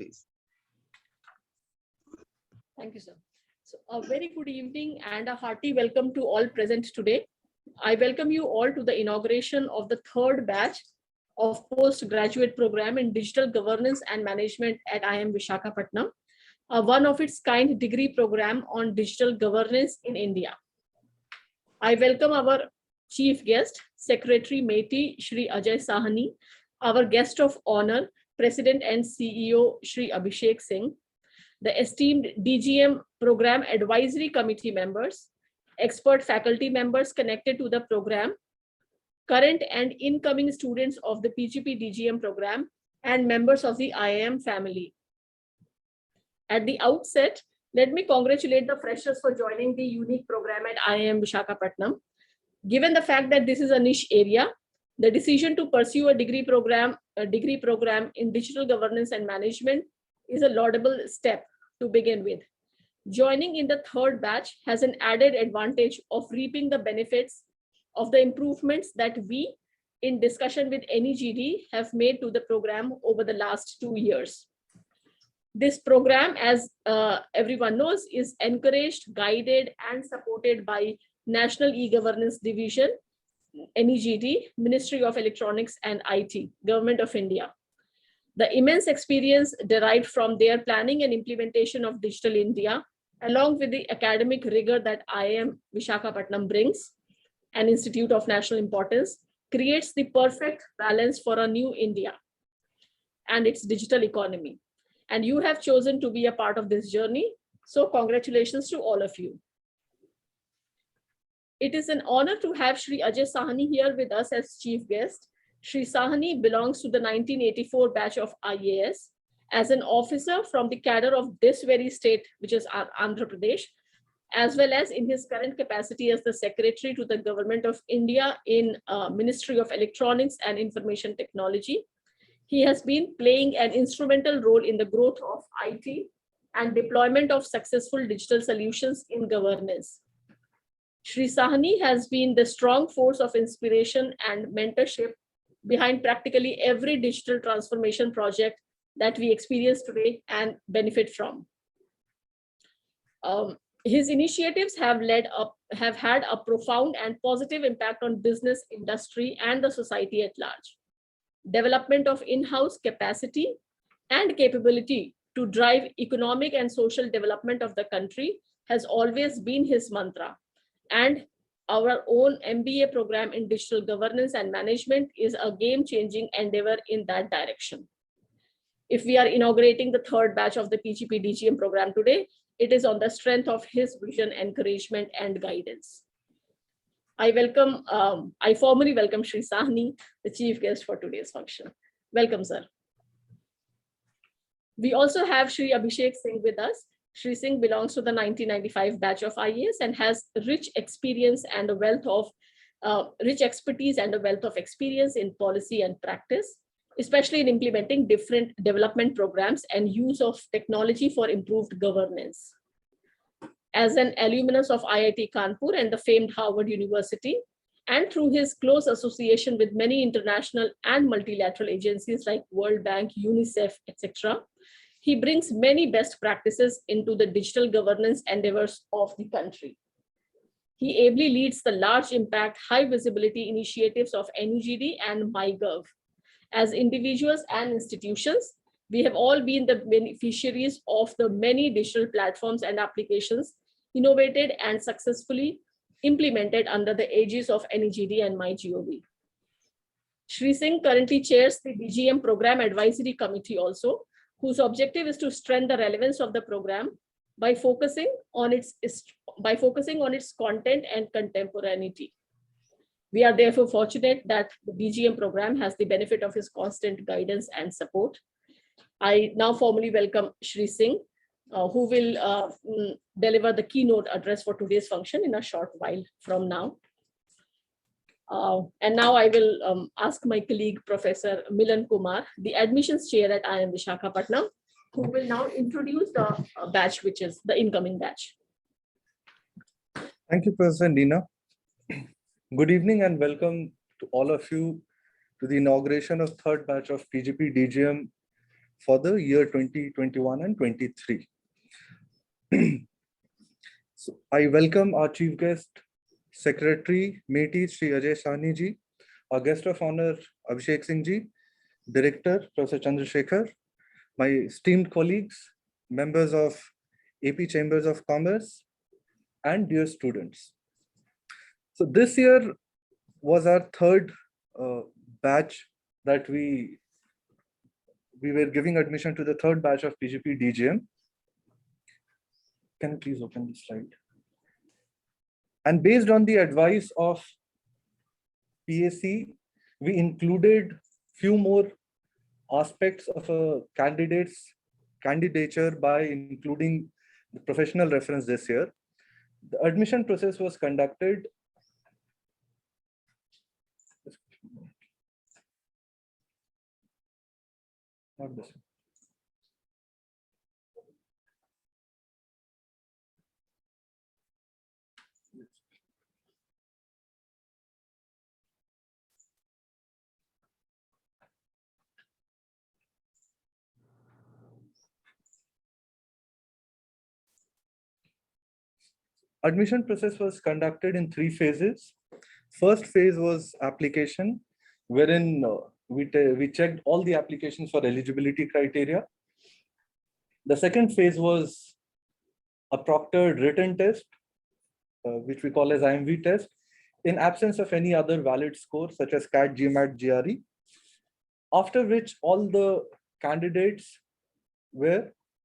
please. Thank you, sir. So a very good evening and a hearty welcome to all present today. I welcome you all to the inauguration of the third batch of postgraduate program in digital governance and management at IIM Visakhapatnam, one of its kind degree program on digital governance in India. I welcome our chief guest, Secretary MeitY, Shri Ajay Sahani, our guest of honor, President and CEO, Shri Abhishek Singh, the esteemed DGM Program Advisory Committee members, expert faculty members connected to the program, current and incoming students of the PGP DGM program, and members of the IIM family. At the outset, let me congratulate the freshers for joining the unique program at IIM Visakhapatnam. Given the fact that this is a niche area, the decision to pursue a degree program in digital governance and management is a laudable step to begin with. Joining in the third batch has an added advantage of reaping the benefits of the improvements that we, in discussion with NeGD, have made to the program over the last 2 years. This program, as everyone knows, is encouraged, guided, and supported by National E-Governance Division, NeGD, Ministry of Electronics and IT, Government of India. The immense experience derived from their planning and implementation of Digital India, along with the academic rigor that IIM Visakhapatnam brings, an institute of national importance, creates the perfect balance for a new India and its digital economy. And you have chosen to be a part of this journey. So congratulations to all of you. It is an honor to have Shri Ajay Sahani here with us as chief guest. Shri Sahani belongs to the 1984 batch of IAS as an officer from the cadre of this very state, which is Andhra Pradesh, as well as in his current capacity as the Secretary to the Government of India in Ministry of Electronics and Information Technology. He has been playing an instrumental role in the growth of IT and deployment of successful digital solutions in governance. Shri Sahani has been the strong force of inspiration and mentorship behind practically every digital transformation project that we experience today and benefit from. His initiatives have had a profound and positive impact on business, industry, and the society at large. Development of in-house capacity and capability to drive economic and social development of the country has always been his mantra. And our own MBA program in digital governance and management is a game-changing endeavor in that direction. If we are inaugurating the third batch of the PGP DGM program today, it is on the strength of his vision, encouragement, and guidance. I formally welcome Shri Sahani, the chief guest for today's function. Welcome, sir. We also have Shri Abhishek Singh with us. Shri Singh belongs to the 1995 batch of IAS and has rich experience and a wealth of rich expertise and a wealth of experience in policy and practice, especially in implementing different development programs and use of technology for improved governance. As an alumnus of IIT Kanpur and the famed Harvard University, and through his close association with many international and multilateral agencies like World Bank, UNICEF, etc., he brings many best practices into the digital governance endeavors of the country. He ably leads the large impact, high visibility initiatives of NeGD and MyGov. As individuals and institutions, we have all been the beneficiaries of the many digital platforms and applications innovated and successfully implemented under the aegis of NeGD and MyGov. Shri Singh currently chairs the DGM Program Advisory Committee also, whose objective is to strengthen the relevance of the program by focusing on its content and contemporaneity. We are therefore fortunate that the DGM program has the benefit of his constant guidance and support. I now formally welcome Shri Singh, who will deliver the keynote address for today's function in a short while from now. And now I will ask my colleague, Professor Milan Kumar, the admissions chair at IIM Visakhapatnam, who will now introduce the batch, which is the incoming batch. Thank you, Professor Nina. Good evening and welcome to all of you to the inauguration of third batch of PGP DGM for the year 2021 and 23. So I welcome our chief guest, Secretary, MeitY, Shri Ajay Sahni ji, our guest of honor, Abhishek Singh ji, Director, Professor Chandrasekhar, my esteemed colleagues, members of AP Chambers of Commerce, and dear students. So this year was our third batch that we were giving admission to the third batch of PGP DGM. Can you please open the slide? And based on the advice of PAC, we included few more aspects of a candidature by including the professional reference this year. The admission process was conducted not this. Admission process was conducted in 3 phases. First phase was application, wherein we checked all the applications for eligibility criteria. The second phase was a proctored written test, which we call as IMV test, in absence of any other valid score such as CAT, GMAT, GRE. After which all the candidates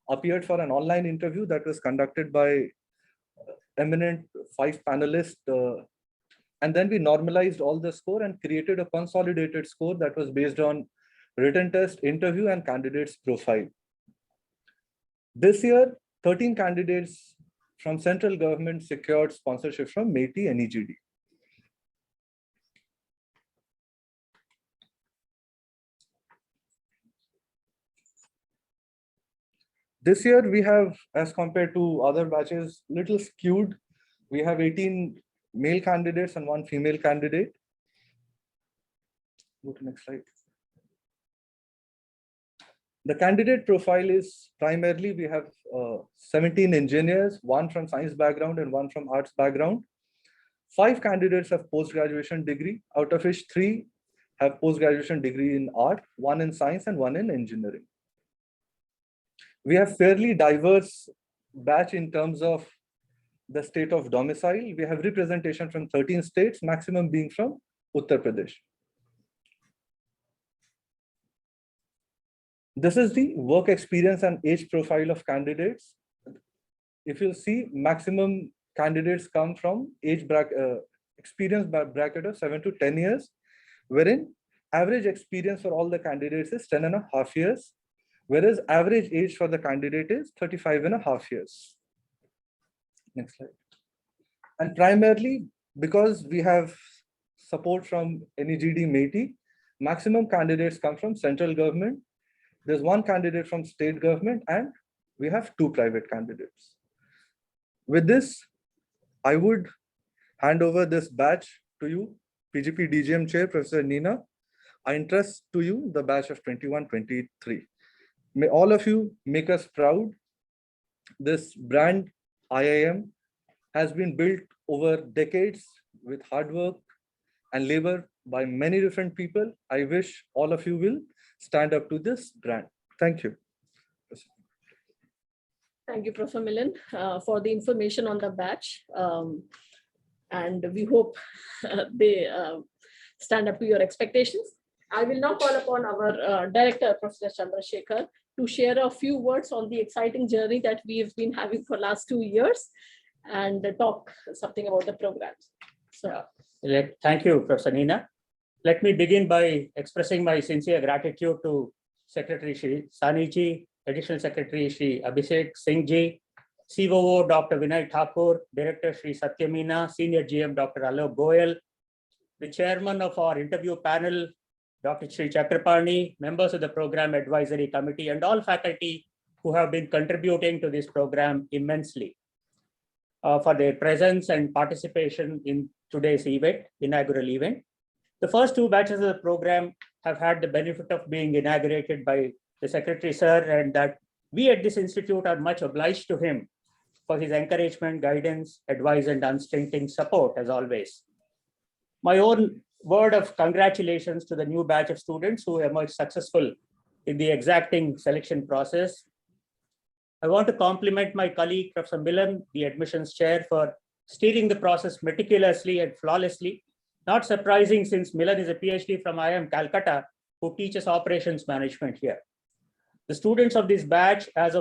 appeared for an online interview that was conducted by eminent 5 panelists, and then we normalized all the score and created a consolidated score that was based on written test, interview, and candidates' profile. This year, 13 candidates from central government secured sponsorship from MeitY and NeGD. This year we have, as compared to other batches, little skewed. We have 18 male candidates and 1 female candidate. Go to next slide. The candidate profile is primarily, we have 17 engineers, 1 from science background and 1 from arts background. 5 candidates have post-graduation degree, out of which 3 have post-graduation degree in art, 1 in science and 1 in engineering. We have fairly diverse batch in terms of the state of domicile. We have representation from 13 states, maximum being from Uttar Pradesh. This is the work experience and age profile of candidates. If you see, maximum candidates come from experience bracket of 7 to 10 years, wherein average experience for all the candidates is 10.5 years. Whereas average age for the candidate is 35.5 years. Next slide. And primarily because we have support from NeGD, MeitY, maximum candidates come from central government. There's 1 candidate from state government and we have 2 private candidates. With this, I would hand over this batch to you, PGP DGM Chair, Professor Nina. I entrust to you the batch of 21-23. May all of you make us proud. This brand IIM has been built over decades with hard work and labor by many different people. I wish all of you will stand up to this brand. Thank you. Thank you, Professor Milan, for the information on the batch. And we hope they stand up to your expectations. I will now call upon our director, Professor Chandrasekhar, to share a few words on the exciting journey that we've been having for last 2 years and talk something about the programs. So, thank you, Professor Nina. Let me begin by expressing my sincere gratitude to Secretary Shri Sahani ji, Additional Secretary Shri Abhishek Singh ji, COO Dr. Vinay Thakur, Director Shri Satyamina, Senior GM Dr. Alok Goyal, the Chairman of our interview panel, Dr. Shri Chakrapani, members of the Program Advisory Committee, and all faculty who have been contributing to this program immensely for their presence and participation in today's inaugural event. The first 2 batches of the program have had the benefit of being inaugurated by the Secretary Sir, and that we at this institute are much obliged to him for his encouragement, guidance, advice, and unstinting support as always. My own word of congratulations to the new batch of students who emerged successful in the exacting selection process. I want to compliment my colleague, Professor Milan, the admissions chair, for steering the process meticulously and flawlessly. Not surprising, since Milan is a PhD from IIM Calcutta who teaches operations management here. The students of this batch, as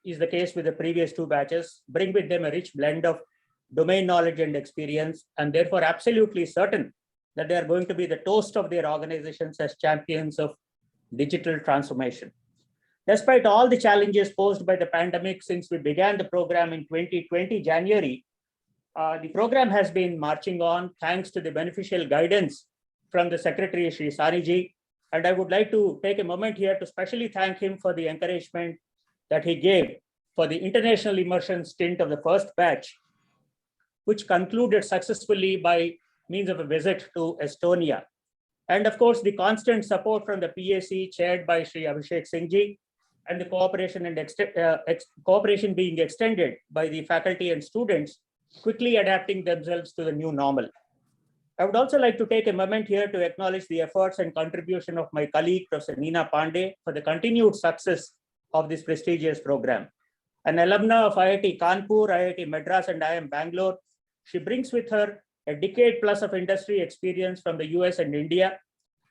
is the case with the previous two batches, bring with them a rich blend of domain knowledge and experience, and therefore absolutely certain that they are going to be the toast of their organizations as champions of digital transformation. Despite all the challenges posed by the pandemic since we began the program in 2020 January, the program has been marching on thanks to the beneficial guidance from the Secretary, Shri Sahani, and I would like to take a moment here to specially thank him for the encouragement that he gave for the international immersion stint of the first batch, which concluded successfully by means of a visit to Estonia. And of course, the constant support from the PAC chaired by Shri Abhishek Singh, and the cooperation being extended by the faculty and students, quickly adapting themselves to the new normal. I would also like to take a moment here to acknowledge the efforts and contribution of my colleague, Professor Neena Pandey, for the continued success of this prestigious program. An alumna of IIT Kanpur, IIT Madras, and IIM Bangalore, she brings with her a decade plus of industry experience from the US and India.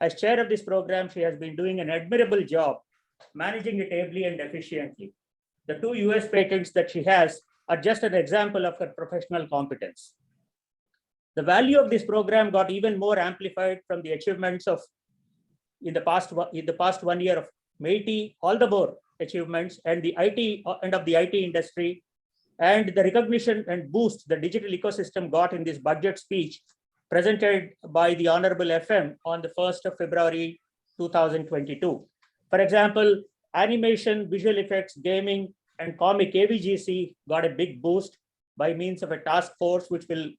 As chair of this program, she has been doing an admirable job managing it ably and efficiently. The two US patents that she has are just an example of her professional competence. The value of this program got even more amplified from the achievements of in the past 1 year of MeitY, all the more achievements and the IT and of the IT industry, and the recognition and boost the digital ecosystem got in this budget speech presented by the Honorable FM on the 1st of February 2022. For example, animation, visual effects, gaming, and comic AVGC got a big boost by means of a task force which will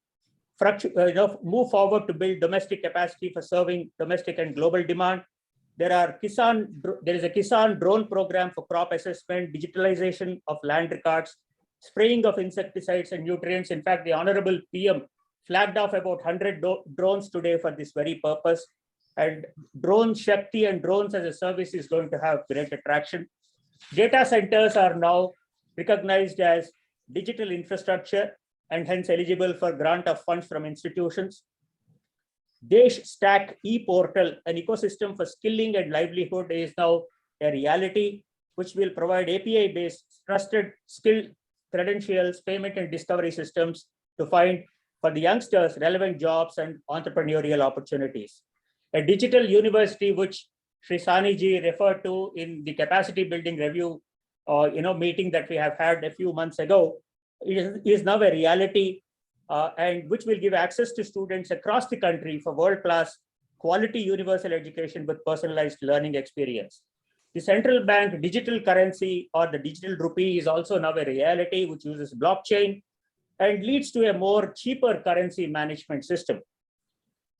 move forward to build domestic capacity for serving domestic and global demand. There is a Kisan drone program for crop assessment, digitalization of land records, spraying of insecticides and nutrients. In fact, the Honorable PM flagged off about 100 drones today for this very purpose. And drone Shakti and drones as a service is going to have great attraction. Data centers are now recognized as digital infrastructure and hence eligible for grant of funds from institutions. Desh Stack e-portal, an ecosystem for skilling and livelihood, is now a reality, which will provide API-based trusted skill credentials, payment and discovery systems to find for the youngsters relevant jobs and entrepreneurial opportunities. A digital university, which Shri Sahani referred to in the capacity building review meeting that we have had a few months ago, is now a reality, and which will give access to students across the country for world-class quality universal education with personalized learning experience. The central bank digital currency, or the digital rupee, is also now a reality, which uses blockchain and leads to a more cheaper currency management system.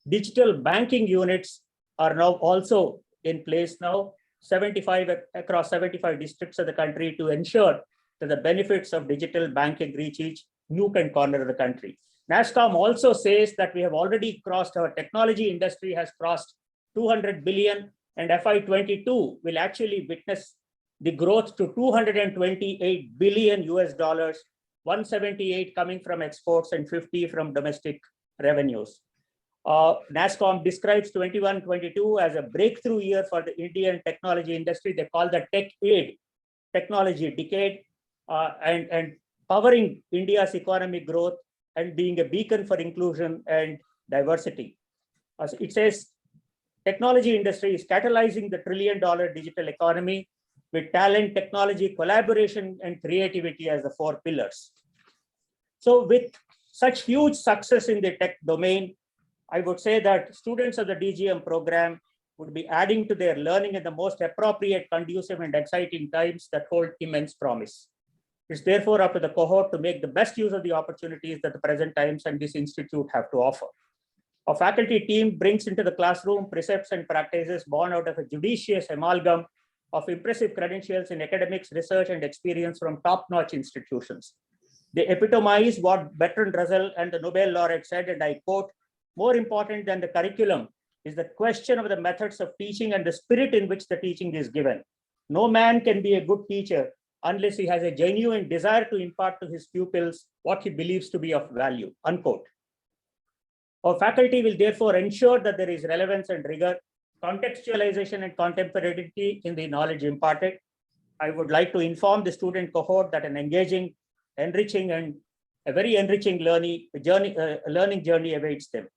Digital banking units are now also in place now, 75 across 75 districts of the country, to ensure that the benefits of digital banking reach each nook and corner of the country. NASSCOM also says that we have already crossed, our technology industry has crossed 200 billion, and FY22 will actually witness the growth to 228 billion US dollars, 178 coming from exports and 50 from domestic revenues. NASSCOM describes 21-22 as a breakthrough year for the Indian technology industry. They call the Tech Aid technology decade, and powering India's economic growth and being a beacon for inclusion and diversity. It says technology industry is catalyzing the $1 trillion digital economy with talent, technology, collaboration, and creativity as the 4 pillars. So with such huge success in the tech domain, I would say that students of the DGM program would be adding to their learning in the most appropriate, conducive, and exciting times that hold immense promise. It's therefore up to the cohort to make the best use of the opportunities that the present times and this institute have to offer. Our faculty team brings into the classroom precepts and practices born out of a judicious amalgam of impressive credentials in academics, research, and experience from top-notch institutions. They epitomize what Bertrand Russell and the Nobel laureate said, and I quote, "More important than the curriculum is the question of the methods of teaching and the spirit in which the teaching is given. No man can be a good teacher unless he has a genuine desire to impart to his pupils what he believes to be of value," unquote. Our faculty will therefore ensure that there is relevance and rigor, contextualization and contemporaneity in the knowledge imparted. I would like to inform the student cohort that an engaging, enriching, and a very enriching learning journey awaits them.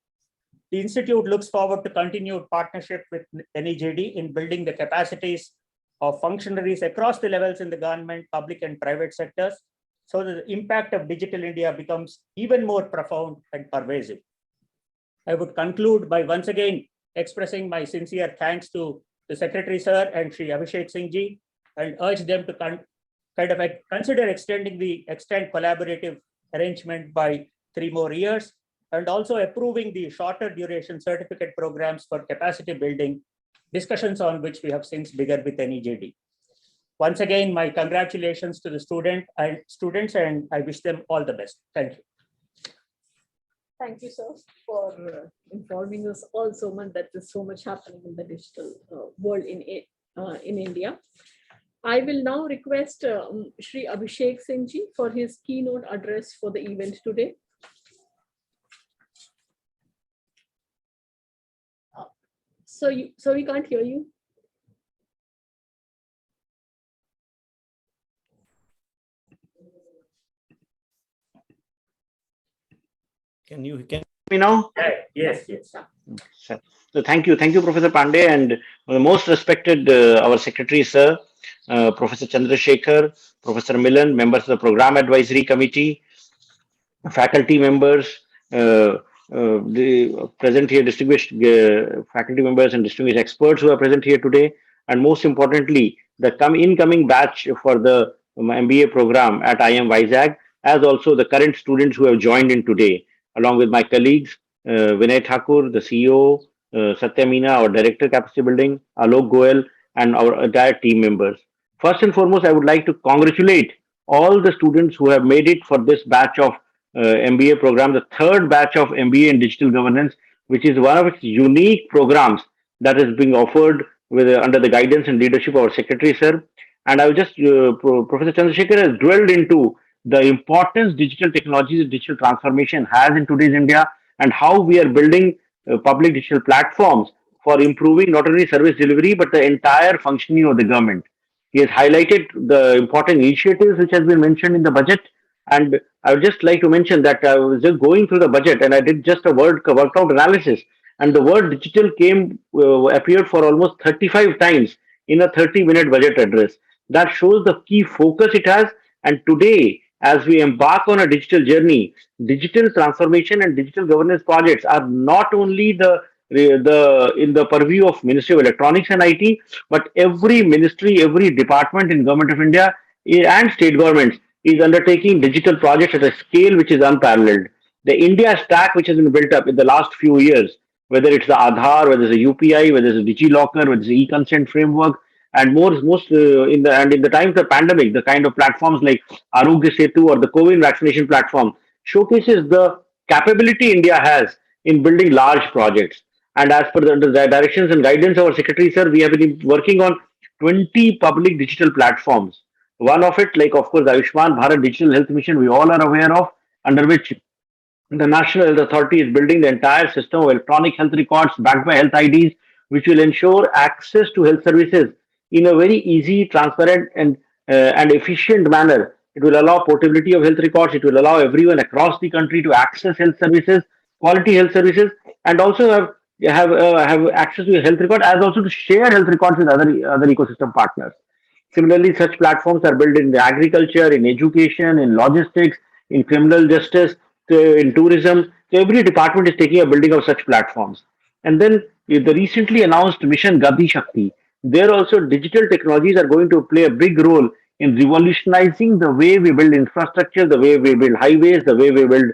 The Institute looks forward to continued partnership with NeGD in building the capacities of functionaries across the levels in the government, public, and private sectors, so that the impact of Digital India becomes even more profound and pervasive. I would conclude by once again expressing my sincere thanks to the Secretary Sir and Shri Abhishek Singh ji, and urge them to consider extending the extent collaborative arrangement by 3 more years, and also approving the shorter duration certificate programs for capacity building, discussions on which we have since begun with NeGD. Once again, my congratulations to the students, and I wish them all the best. Thank you. Thank you, sir, for informing us all so much that there's so much happening in the digital world in India. I will now request Shri Abhishek Singh ji for his keynote address for the event today. So we can't hear you. Can you hear me now? Yes. So thank you, Professor Pandey, and the most respected our Secretary Sir, Professor Chandrasekhar, Professor Milan, members of the Program Advisory Committee, faculty members, the present here, distinguished faculty members and distinguished experts who are present here today, and most importantly, the incoming batch for the MBA program at IIM Vizag, as also the current students who have joined in today, along with my colleagues, Vinay Thakur, the CEO, Satya Meena, our Director Capacity Building, Alok Goel, and our entire team members. First and foremost, I would like to congratulate all the students who have made it for this batch of MBA program, the third batch of MBA in Digital Governance, which is one of its unique programs that is being offered with under the guidance and leadership of our Secretary Sir. And I will just, Professor Chandrasekhar has dwelled into the importance digital technologies and digital transformation has in today's India, and how we are building public digital platforms for improving not only service delivery but the entire functioning of the government. He has highlighted the important initiatives which has been mentioned in the budget, and I would just like to mention that I was just going through the budget and I did just a worked out analysis, and the word digital appeared for almost 35 times in a 30-minute budget address. That shows the key focus it has. And today, as we embark on a digital journey, digital transformation and digital governance projects are not only in the purview of Ministry of Electronics and IT, but every ministry, every department in Government of India and state governments is undertaking digital projects at a scale which is unparalleled. The India stack which has been built up in the last few years, whether it's the Aadhaar, whether it's the UPI, whether it's the DigiLocker, whether it's the e-consent framework, and in the times of pandemic, the kind of platforms like Arogya Setu or the COVID vaccination platform showcases the capability India has in building large projects. And as per the directions and guidance of our Secretary Sir, we have been working on 20 public digital platforms. One of it, like of course, Ayushman Bharat Digital Health Mission, we all are aware of, under which the National Health Authority is building the entire system of electronic health records backed by health IDs, which will ensure access to health services in a very easy, transparent, and efficient manner. It will allow portability of health records. It will allow everyone across the country to access health services, quality health services, and also have access to health record, as also to share health records with other ecosystem partners. Similarly, such platforms are built in the agriculture, in education, in logistics, in criminal justice, in tourism. So every department is taking a building of such platforms. And then the recently announced mission Gati Shakti, there also digital technologies are going to play a big role in revolutionizing the way we build infrastructure, the way we build highways, the way we build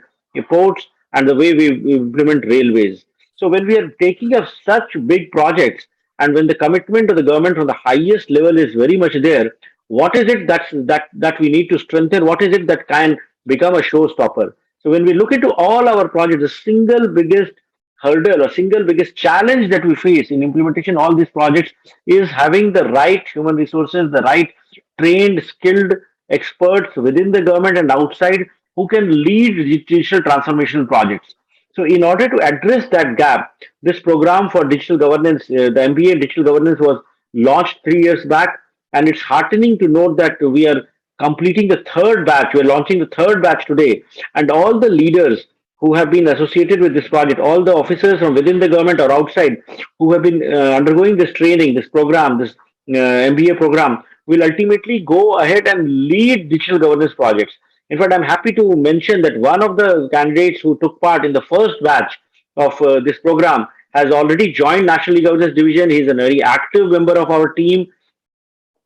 ports, and the way we implement railways. So when we are taking up such big projects, and when the commitment of the government from the highest level is very much there, what is it that we need to strengthen? What is it that can become a showstopper? So when we look into all our projects, the single biggest hurdle or single biggest challenge that we face in implementation all these projects is having the right human resources, the right trained, skilled experts within the government and outside who can lead digital transformation projects. So, in order to address that gap, this program for digital governance, the MBA in digital governance, was launched 3 years back, and it's heartening to note that we are completing the third batch. We're launching the third batch today, and all the leaders who have been associated with this project, all the officers from within the government or outside who have been undergoing this training, this program, this MBA program, will ultimately go ahead and lead digital governance projects. In fact, I'm happy to mention that one of the candidates who took part in the first batch of this program has already joined National E-Governance Division. He's a very active member of our team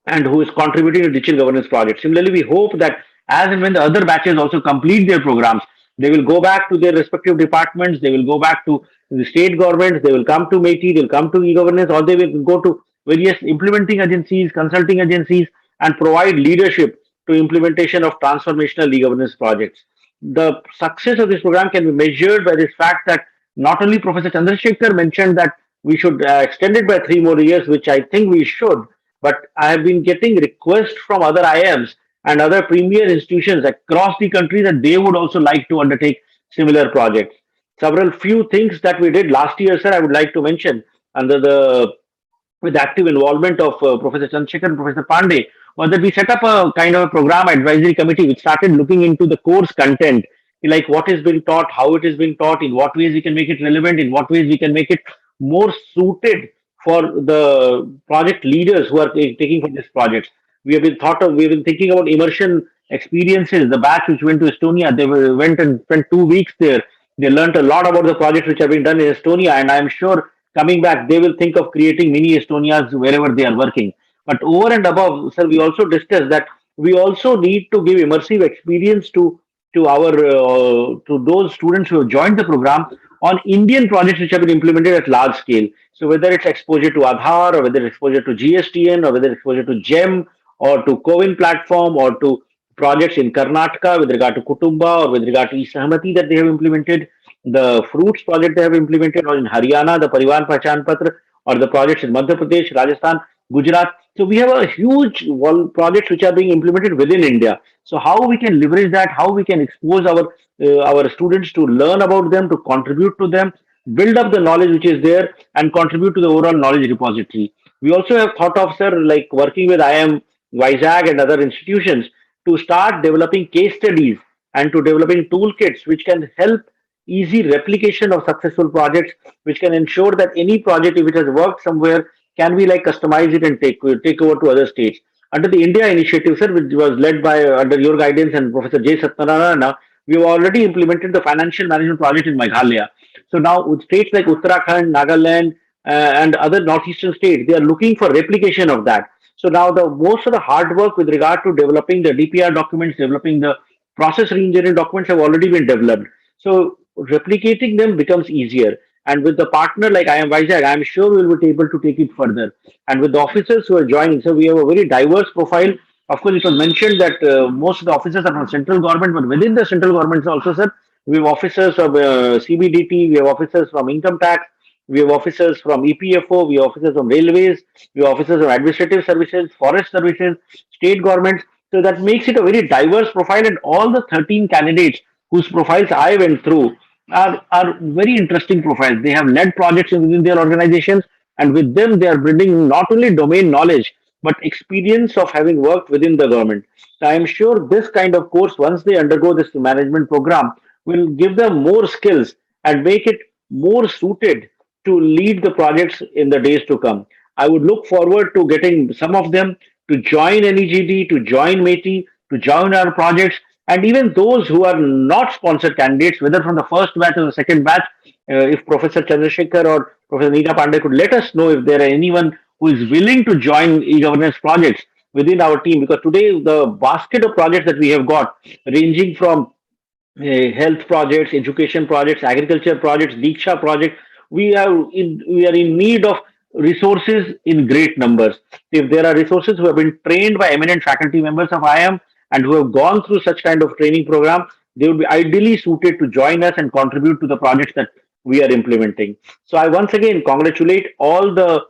and who is contributing to digital governance projects. Similarly, we hope that as and when the other batches also complete their programs, they will go back to their respective departments, they will go back to the state governments, they will come to MeitY, they will come to e-governance, or they will go to various implementing agencies, consulting agencies, and provide leadership to implementation of transformational e-governance projects. The success of this program can be measured by this fact that not only Professor Chandrasekhar mentioned that we should extend it by 3 more years, which I think we should, but I have been getting requests from other IIMs and other premier institutions across the country that they would also like to undertake similar projects. Several few things that we did last year, sir, I would like to mention under the with active involvement of Professor Chandrasekhar and Professor Pandey, was that we set up a kind of a program advisory committee which started looking into the course content, like what is being taught, how it is being taught, in what ways we can make it relevant, in what ways we can make it more suited for the project leaders who are taking for this project. We've been thinking about immersion experiences. The batch which went to Estonia, went and spent 2 weeks there. They learned a lot about the projects which have been done in Estonia, and I'm sure coming back they will think of creating mini Estonias wherever they are working. But over and above, sir, we also discussed that we also need to give immersive experience to those students who have joined the program on Indian projects which have been implemented at large scale. So whether it's exposure to Aadhaar, or whether it's exposure to GSTN, or whether it's exposure to GEM, or to CoWIN platform, or to projects in Karnataka with regard to Kutumba, or with regard to e-Sahmati that they have implemented, the fruits project they have implemented, or in Haryana, the Parivan Pahchan Patra, or the projects in Madhya Pradesh, Rajasthan, Gujarat. So we have a huge projects which are being implemented within India. So how we can leverage that, how we can expose our students to learn about them, to contribute to them, build up the knowledge which is there, and contribute to the overall knowledge repository. We also have thought of, sir, like working with IIM Vizag and other institutions to start developing case studies and to developing toolkits which can help easy replication of successful projects, which can ensure that any project if it has worked somewhere can we like customize it and take over to other states. Under the India initiative, sir, which was led by under your guidance and Professor J. Satyanarayana, we have already implemented the financial management project in Meghalaya. So now with states like Uttarakhand, Nagaland, and other northeastern states, they are looking for replication of that. So now the most of the hard work with regard to developing the DPR documents, developing the process reengineering documents have already been developed. So replicating them becomes easier. And with the partner like IIM Vizag, I'm sure we will be able to take it further. And with the officers who are joining, so we have a very diverse profile. Of course, it was mentioned that most of the officers are from central government, but within the central government also, sir, we have officers of CBDT, we have officers from income tax, we have officers from EPFO, we have officers from railways, we have officers from administrative services, forest services, state governments. So that makes it a very diverse profile, and all the 13 candidates whose profiles I went through are very interesting profiles. They have led projects within their organizations, and with them, they are bringing not only domain knowledge but experience of having worked within the government. So I am sure this kind of course, once they undergo this management program, will give them more skills and make it more suited to lead the projects in the days to come. I would look forward to getting some of them to join NeGD, to join MeitY, to join our projects, and even those who are not sponsored candidates, whether from the first batch or the second batch, if Professor Chandrasekhar or Professor Neeta Pandey could let us know if there are anyone who is willing to join e-governance projects within our team, because today the basket of projects that we have got, ranging from health projects, education projects, agriculture projects, Diksha projects, we are in need of resources in great numbers. If there are resources who have been trained by eminent faculty members of IIM and who have gone through such kind of training program, they would be ideally suited to join us and contribute to the projects that we are implementing. So I once again congratulate all the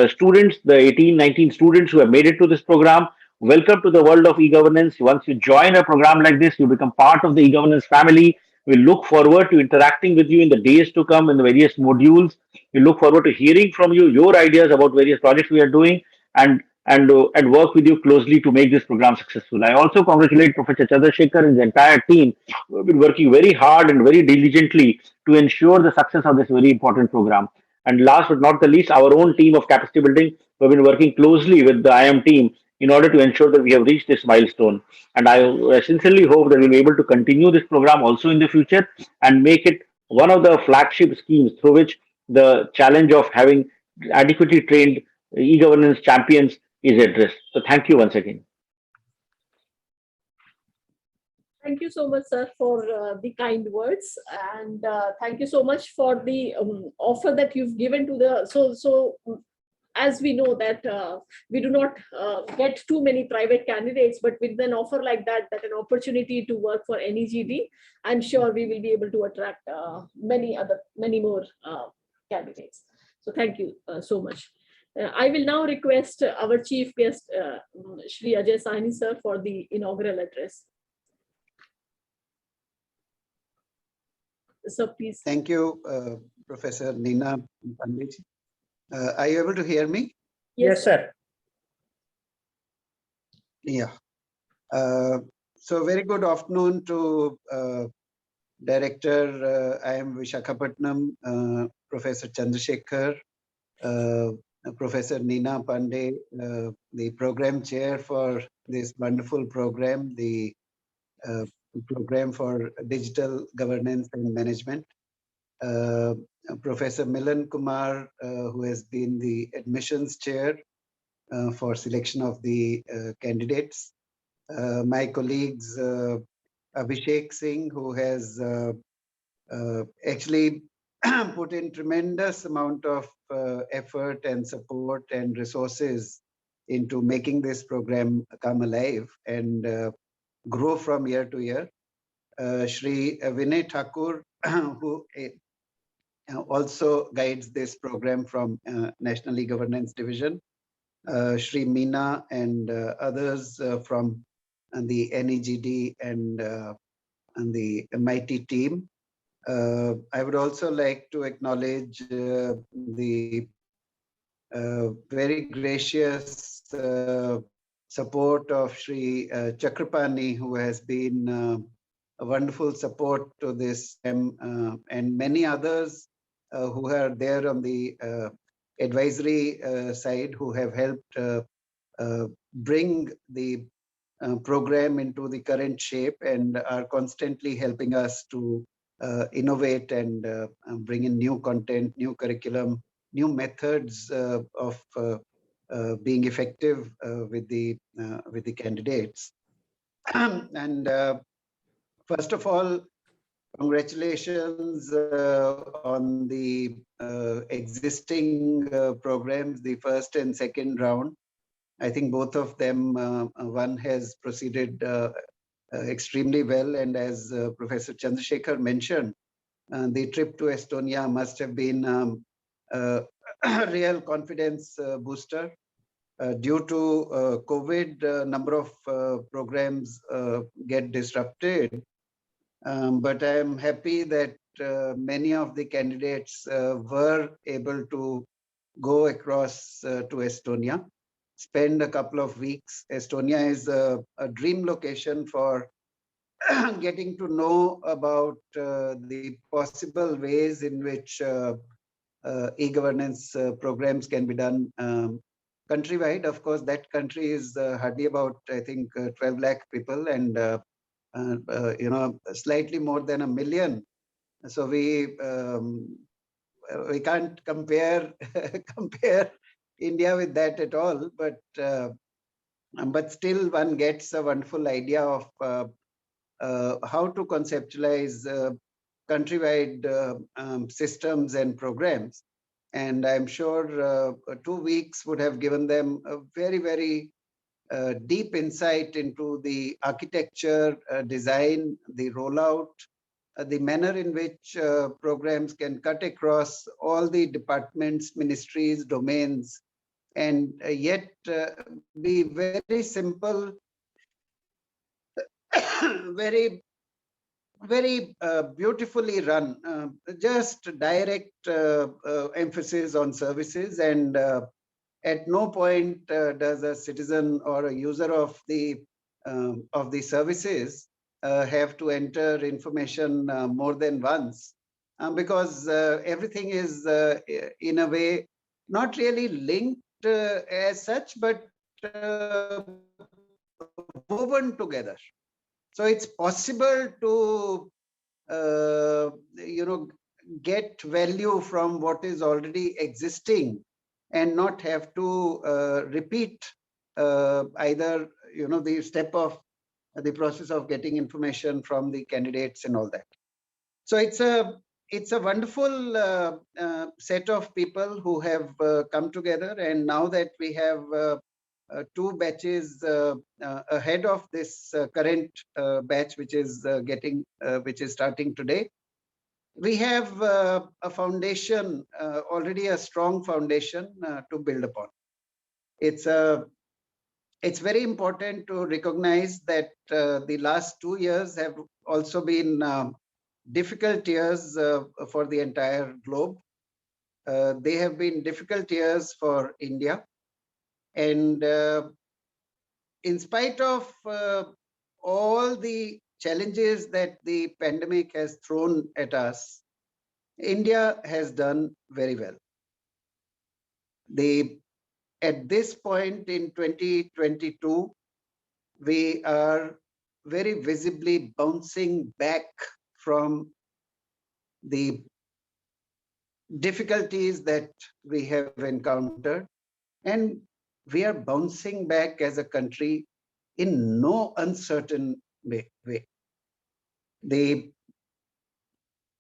students, the 18, 19 students who have made it to this program. Welcome to the world of e-governance. Once you join a program like this, you become part of the e-governance family. We look forward to interacting with you in the days to come in the various modules. We look forward to hearing from you your ideas about various projects we are doing, and work with you closely to make this program successful. I also congratulate Professor Chandrasekhar and the entire team who have been working very hard and very diligently to ensure the success of this very important program. And last but not the least, our own team of capacity building who have been working closely with the IM team in order to ensure that we have reached this milestone. And I sincerely hope that we'll be able to continue this program also in the future and make it one of the flagship schemes through which the challenge of having adequately trained e-governance champions is addressed. So thank you once again. Thank you so much, sir, for the kind words, and thank you so much for the offer that you've given to the. As we know that we do not get too many private candidates, but with an offer like that an opportunity to work for NeGD, I'm sure we will be able to attract many more candidates. So thank you so much. I will now request our chief guest, Shri Ajay Sahani, sir, for the inaugural address. So please. Thank you, Professor Neena Pandit. Are you able to hear me? Yes, sir. Yeah. So very good afternoon to Director IIM Visakhapatnam, Professor Chandrasekhar, Professor Neena Pandey, the program chair for this wonderful program, the program for digital governance and management. Professor Milan Kumar, who has been the admissions chair for selection of the candidates. My colleagues, Abhishek Singh, who has actually put in tremendous amount of effort and support and resources into making this program come alive and grow from year to year. Shri Vinay Thakur, who also guides this program from National E-Governance Division. Shri Meena and others from the NeGD and the MeitY team. I would also like to acknowledge the very gracious support of Shri Chakrapani, who has been a wonderful support to this, and many others who are there on the advisory side, who have helped bring the program into the current shape and are constantly helping us to innovate and bring in new content, new curriculum, new methods of being effective with the candidates. And first of all, congratulations on the existing programs, the first and second round. I think both of them, one has proceeded extremely well. And as Professor Chandrasekhar mentioned, the trip to Estonia must have been a real confidence booster. Due to COVID, number of programs get disrupted. But I am happy that many of the candidates were able to go across to Estonia, spend a couple of weeks. Estonia is a dream location for getting to know about the possible ways in which e-governance programs can be done countrywide. Of course, that country is hardly about, I think, 12 lakh people and slightly more than 1 million. So we can't compare compare India with that at all. But still, one gets a wonderful idea of how to conceptualize countrywide systems and programs. And I'm sure 2 weeks would have given them a very deep insight into the architecture, design, the rollout, the manner in which programs can cut across all the departments, ministries, domains, and yet be very simple, very beautifully run, just direct emphasis on services, and at no point does a citizen or a user of the services have to enter information more than once, because everything is in a way not really linked as such, but woven together. So it's possible to get value from what is already existing and not have to repeat either the step of the process of getting information from the candidates and all that. So it's a wonderful set of people who have come together, and now that we have 2 batches ahead of this current batch, which is starting today, we have a foundation, already a strong foundation to build upon. It's very important to recognize that the last 2 years have also been difficult years for the entire globe. They have been difficult years for India. And in spite of all the challenges that the pandemic has thrown at us, India has done very well. At this point in 2022, we are very visibly bouncing back from the difficulties that we have encountered, and we are bouncing back as a country in no uncertain way. The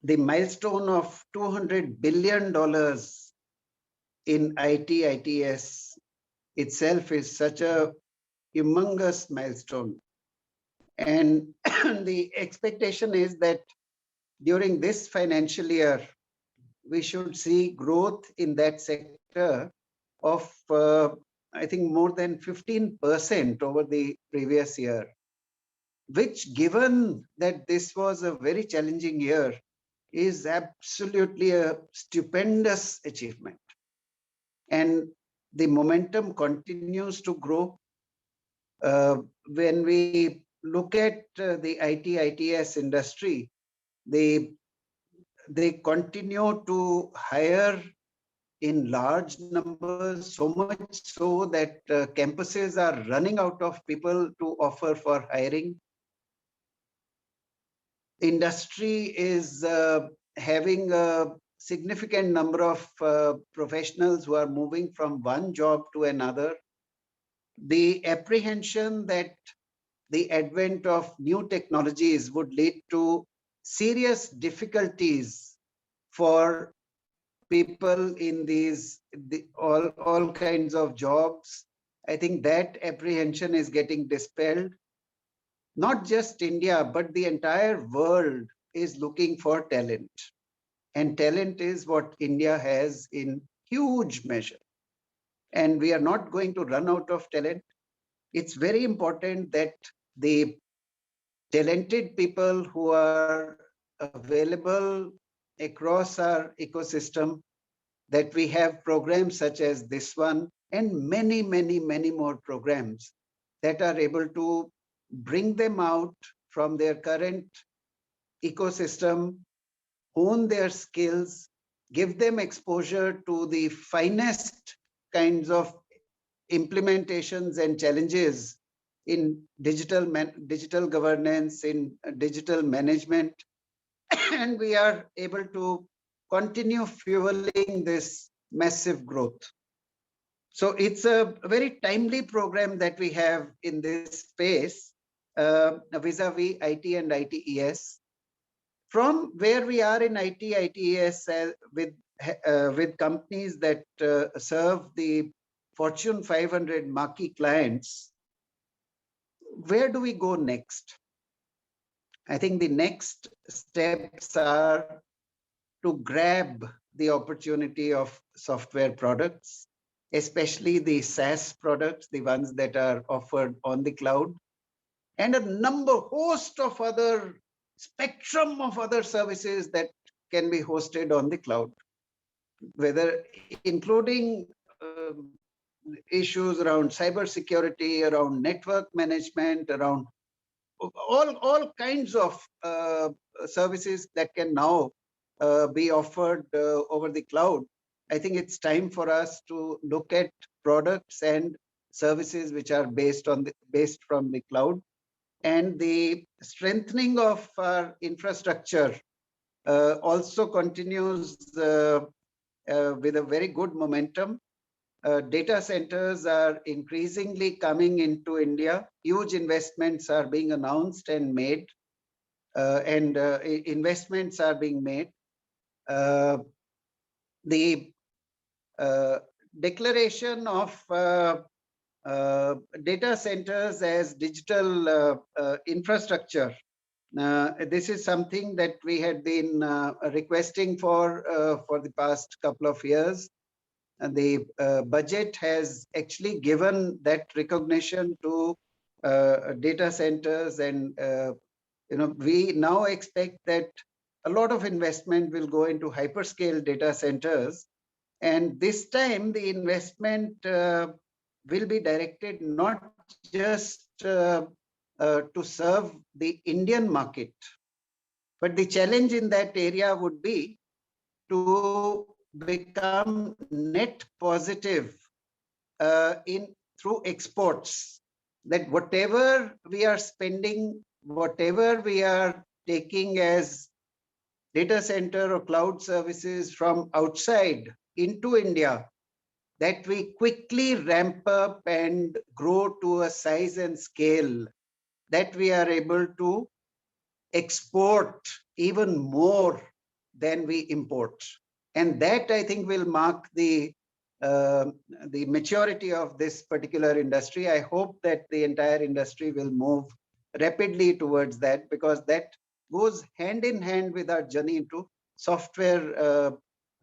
milestone of $200 billion in ITS itself is such a humongous milestone. And the expectation is that during this financial year, we should see growth in that sector of, I think, more than 15% over the previous year, which, given that this was a very challenging year, is absolutely a stupendous achievement. And the momentum continues to grow. When we look at the ITS industry, they continue to hire in large numbers, so much so that campuses are running out of people to offer for hiring. Industry is having a significant number of professionals who are moving from one job to another. The apprehension that the advent of new technologies would lead to serious difficulties for people in all kinds of jobs, I think that apprehension is getting dispelled. Not just India, but the entire world is looking for talent. And talent is what India has in huge measure. And we are not going to run out of talent. It's very important that the talented people who are available across our ecosystem, that we have programs such as this one and many more programs that are able to bring them out from their current ecosystem, hone their skills, give them exposure to the finest kinds of implementations and challenges in digital governance, in digital management, and we are able to continue fueling this massive growth. So it's a very timely program that we have in this space vis-a-vis IT and ITES. From where we are in IT, ITES with with companies that serve the Fortune 500 marquee clients, where do we go next? I think the next steps are to grab the opportunity of software products, especially the SaaS products, the ones that are offered on the cloud, and a host of other spectrum of other services that can be hosted on the cloud, whether including issues around cybersecurity, around network management, around all kinds of services that can now be offered over the cloud. I think it's time for us to look at products and services which are based from the cloud, and the strengthening of our infrastructure also continues with a very good momentum. Data centers are increasingly coming into India. Huge investments are being announced and made, and investments are being made. The declaration of data centers as digital infrastructure, this is something that we had been requesting for the past couple of years. And the budget has actually given that recognition to data centers, and we now expect that a lot of investment will go into hyperscale data centers, and this time the investment will be directed not just to serve the Indian market, but the challenge in that area would be to become net positive through exports, that whatever we are spending, whatever we are taking as data center or cloud services from outside into India, that we quickly ramp up and grow to a size and scale that we are able to export even more than we import. And that, I think, will mark the maturity of this particular industry. I hope that the entire industry will move rapidly towards that, because that goes hand in hand with our journey into software,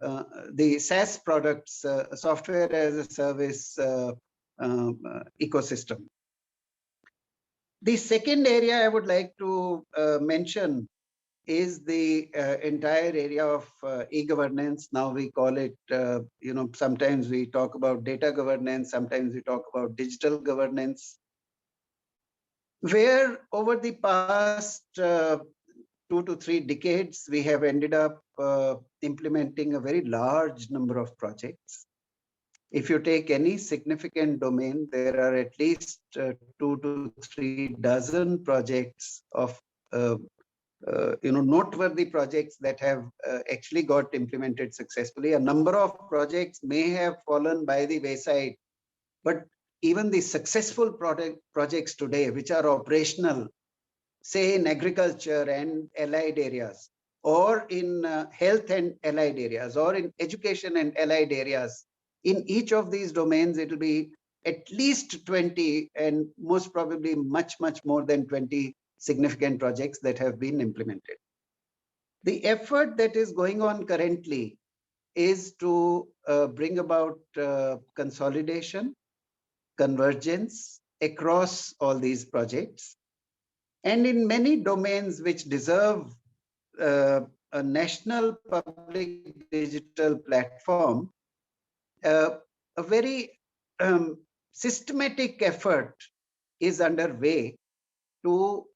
the SaaS products, software as a service ecosystem. The second area I would like to mention is the entire area of e-governance. Now we call it, sometimes we talk about data governance, sometimes we talk about digital governance, where over the past 2 to 3 decades, we have ended up implementing a very large number of projects. If you take any significant domain, there are at least 2 to 3 dozen projects of noteworthy projects that have actually got implemented successfully. A number of projects may have fallen by the wayside, but even the successful projects today, which are operational, say in agriculture and allied areas, or in health and allied areas, or in education and allied areas, in each of these domains, it will be at least 20, and most probably much, much more than 20 significant projects that have been implemented. The effort that is going on currently is to bring about consolidation, convergence across all these projects. And in many domains which deserve a national public digital platform, a very systematic effort is underway to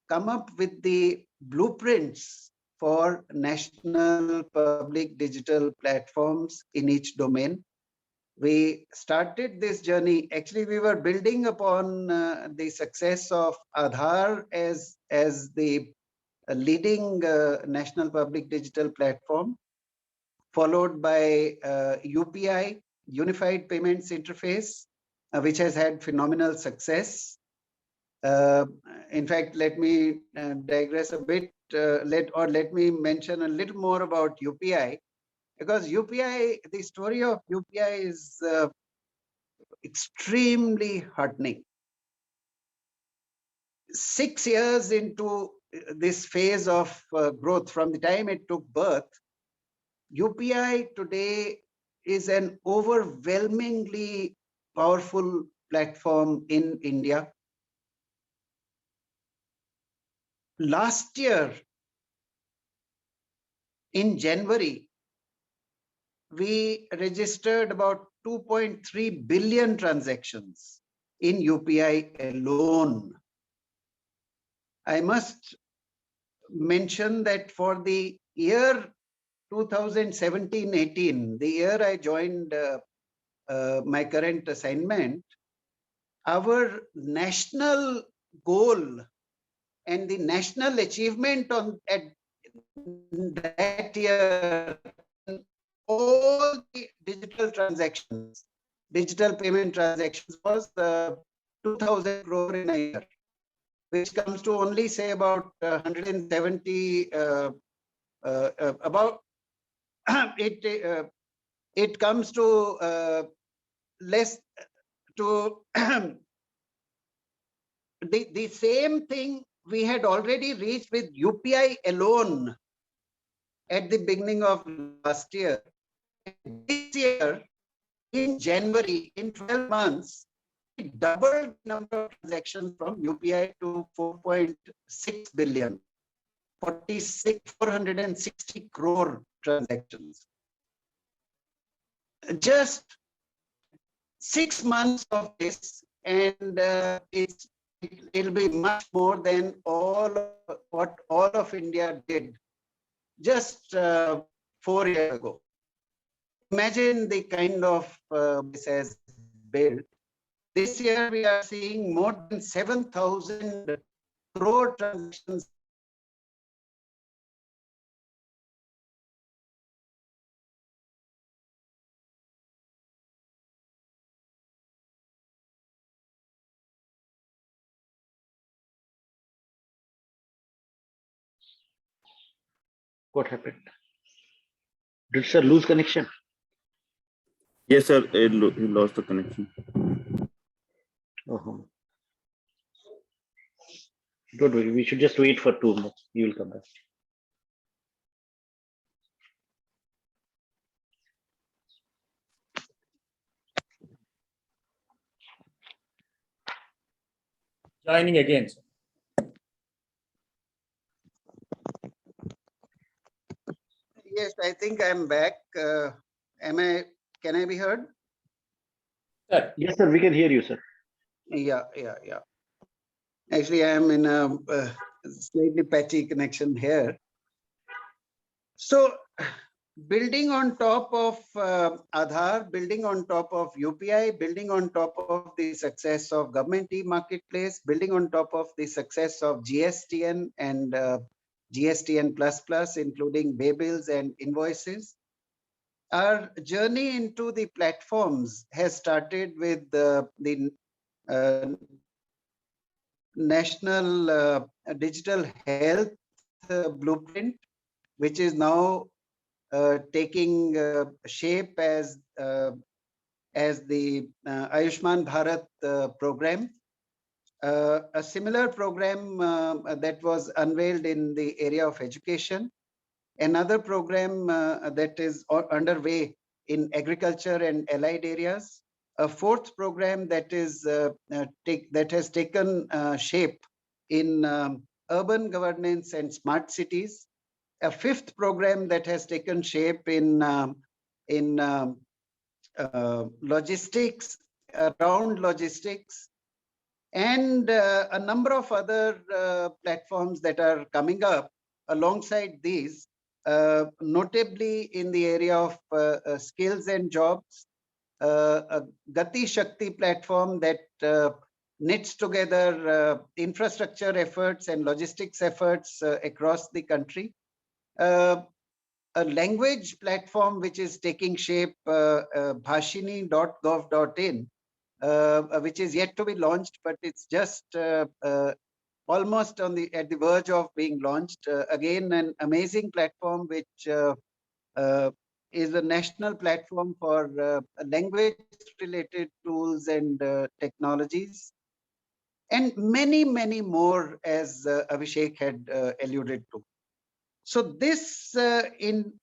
come up with the blueprints for national public digital platforms in each domain. We started this journey, actually we were building upon the success of Aadhaar as the leading national public digital platform, followed by UPI, Unified Payments Interface, which has had phenomenal success. In fact, let me digress a bit, let me mention a little more about UPI. because UPI, the story of UPI is extremely heartening. 6 years into this phase of growth, from the time it took birth, UPI today is an overwhelmingly powerful platform in India. Last year, in January, we registered about 2.3 billion transactions in UPI alone. I must mention that for the year 2017-18, the year I joined my current assignment, our national goal and the national achievement at that year, all the digital transactions, digital payment transactions, was 2,000 crore in a year, which comes to only say about 170, about it comes to less to the same thing we had already reached with UPI alone at the beginning of last year. This year, in January, in 12 months, we doubled the number of transactions from UPI to 4.6 billion, 460 crore transactions. Just 6 months of this, and it'll be much more than what all of India did just 4 years ago. Imagine the kind of this has built. This year we are seeing more than 7,000 crore transactions. What happened? Did sir lose connection? Yes, sir. He lost the connection. Oh. Don't worry. We should just wait for 2 minutes. You will come back. Joining again, sir. Yes, I think I'm back. Can I be heard? Sir, Yes, sir. We can hear you, sir. Yeah. Actually, I am in a slightly patchy connection here. So, building on top of Aadhaar, building on top of UPI, building on top of the success of government e-marketplace, building on top of the success of GSTN and GSTN++, including pay bills and invoices. Our journey into the platforms has started with the National Digital Health Blueprint, which is now taking shape as the Ayushman Bharat program. A similar program that was unveiled in the area of education. Another program that is underway in agriculture and allied areas. A fourth program that is that has taken shape in urban governance and smart cities. A fifth program that has taken shape in logistics, around logistics, and a number of other platforms that are coming up alongside these, notably in the area of skills and jobs, a Gati Shakti platform that knits together infrastructure efforts and logistics efforts across the country. A language platform which is taking shape, bhashini.gov.in, which is yet to be launched, but it's just almost at the verge of being launched. Again, an amazing platform which is a national platform for language-related tools and technologies, and many, many more, as Abhishek had alluded to. So this, in